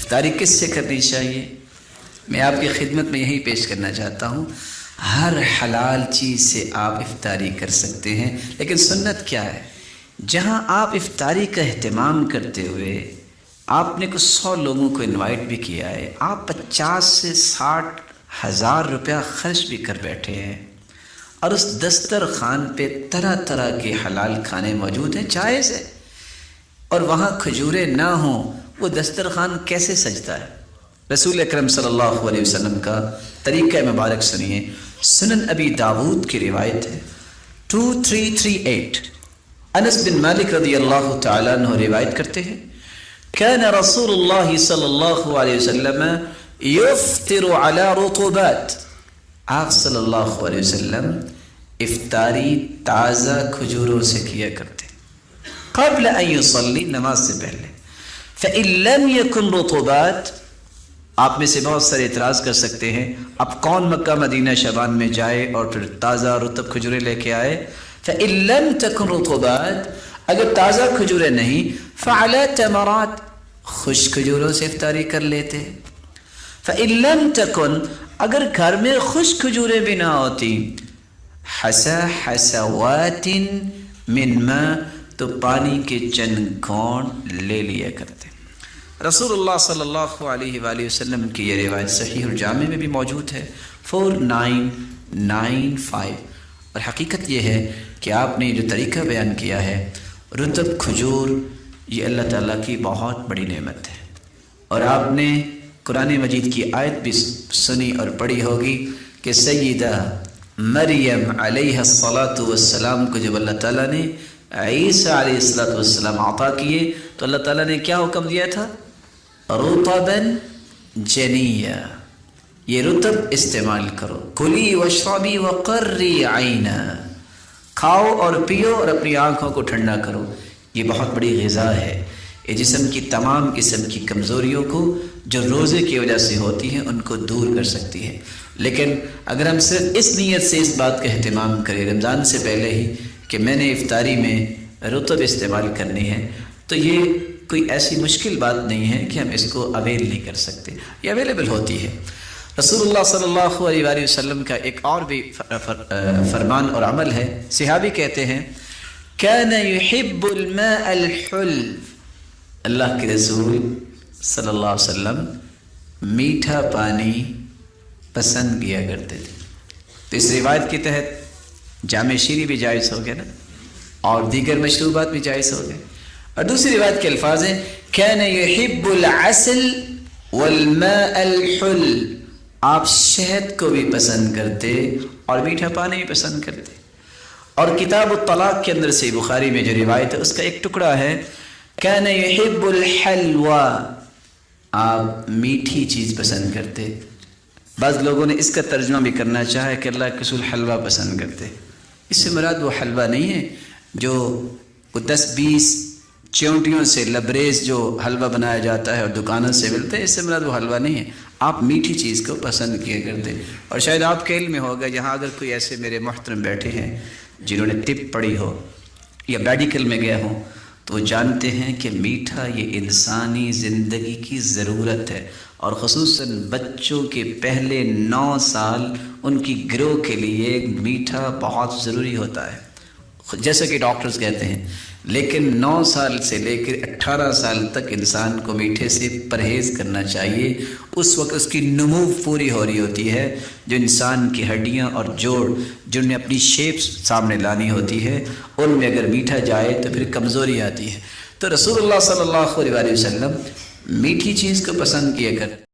افطاری کس سے کرنی چاہیے؟ میں آپ کی خدمت میں یہی پیش کرنا چاہتا ہوں، ہر حلال چیز سے آپ افطاری کر سکتے ہیں، لیکن سنت کیا ہے؟ جہاں آپ افطاری کا اہتمام کرتے ہوئے آپ نے کچھ 100 لوگوں کو انوائٹ بھی کیا ہے، آپ 50 سے 60 ہزار روپیہ خرچ بھی کر بیٹھے ہیں، اور اس دسترخوان پہ طرح طرح کے حلال کھانے موجود ہیں، جائز ہے، اور وہاں کھجوریں نہ ہوں، وہ دسترخوان کیسے سجتا ہے؟ رسول اکرم صلی اللہ علیہ وسلم کا طریقہ مبارک سنیے۔ سنن ابی داود کی روایت ہے 2338، انس بن مالک رضی اللہ تعالیٰ عنہ روایت کرتے ہیں، كان رسول اللہ صلی اللہ علیہ وسلم یفطر علی رطوبات، آپ صلی اللہ علیہ وسلم افطاری تازہ کھجوروں سے کیا کرتے قبل ان یصلی، نماز سے پہلے۔ فإن لم يكن رطوبات، آپ میں سے بہت سارے اعتراض کر سکتے ہیں اب کون مکہ مدینہ شعبان میں جائے اور پھر تازہ رطب کھجوریں لے کے آئے؟ فإن لم تكن رطوبات، اگر تازہ کھجوریں نہیں، فعلى تمرات، خشک کھجوروں سے افطاری کر لیتے۔ فإن لم تكن، اگر گھر میں خشک کھجوریں بھی نہ ہوتی، حسا حسوات من ماء، تو پانی کے چند گھونٹ لے لیا کرتے۔ رسول اللہ صلی اللہ علیہ وآلہ وسلم کی یہ روایت صحیح الجامع میں بھی موجود ہے 4995، اور حقیقت یہ ہے کہ آپ نے جو طریقہ بیان کیا ہے، رطب کھجور یہ اللہ تعالیٰ کی بہت بڑی نعمت ہے، اور آپ نے قرآن مجید کی آیت بھی سنی اور پڑھی ہوگی کہ سیدہ مریم علیہ الصلاۃ والسلام کو جب اللہ تعالیٰ نے عیسیٰ علیہ السلام عطا کیے تو اللہ تعالیٰ نے کیا حکم دیا تھا؟ رطبا جنیا، یہ رطب استعمال کرو، کلی واشربی وقری عینا، کھاؤ اور پیو اور اپنی آنکھوں کو ٹھنڈا کرو۔ یہ بہت بڑی غذا ہے، یہ جسم کی تمام قسم کی کمزوریوں کو جو روزے کی وجہ سے ہوتی ہیں ان کو دور کر سکتی ہے۔ لیکن اگر ہم صرف اس نیت سے اس بات کا اہتمام کریں رمضان سے پہلے ہی کہ میں نے افطاری میں رطب استعمال کرنی ہے، تو یہ کوئی ایسی مشکل بات نہیں ہے کہ ہم اس کو اویل نہیں کر سکتے، یہ اویلیبل ہوتی ہے۔ رسول اللہ صلی اللہ علیہ وآلہ وسلم کا ایک اور بھی فرمان اور عمل ہے، صحابی کہتے ہیں كان يحب الماء الحلو، اللہ کے رسول صلی اللہ علیہ وسلم میٹھا پانی پسند کیا کرتے تھے۔ تو اس روایت کے تحت جامع شیری بھی جائز ہو گیا نا، اور دیگر مشروبات بھی جائز ہو گئے۔ اور دوسری روایت کے الفاظ ہیں كان يحب العسل والماء الحلو، آپ شہد کو بھی پسند کرتے اور میٹھا پانی بھی پسند کرتے۔ اور کتاب الطلاق کے اندر سے بخاری میں جو روایت ہے اس کا ایک ٹکڑا ہے كان يحب الحلوى، آپ میٹھی چیز پسند کرتے۔ بعض لوگوں نے اس کا ترجمہ بھی کرنا چاہا کہ اللہ کے رسول حلوہ پسند کرتے، اس سے مراد وہ حلوہ نہیں ہے جو 10-20 چونٹیوں سے لبریز جو حلوہ بنایا جاتا ہے اور دکانوں سے ملتا ہے، اس سے مراد وہ حلوہ نہیں ہے، آپ میٹھی چیز کو پسند کیا کرتے۔ اور شاید آپ کے علم میں ہوگا، یہاں اگر کوئی ایسے میرے محترم بیٹھے ہیں جنہوں نے طب پڑھی ہو یا میڈیکل میں گئے ہوں تو وہ جانتے ہیں کہ میٹھا یہ انسانی زندگی کی ضرورت ہے، اور خصوصاً بچوں کے پہلے 9 سال ان کی گرو کے لیے میٹھا بہت ضروری ہوتا ہے، جیسا کہ ڈاکٹرز کہتے ہیں۔ لیکن 9 سال سے لے کر 18 سال تک انسان کو میٹھے سے پرہیز کرنا چاہیے، اس وقت اس کی نمو پوری ہو رہی ہوتی ہے، جو انسان کی ہڈیاں اور جوڑ جن میں اپنی شیپ سامنے لانی ہوتی ہے، ان میں اگر میٹھا جائے تو پھر کمزوری آتی ہے۔ تو رسول اللہ صلی اللہ علیہ وسلم میٹھی چیز کو پسند کیا کرتے۔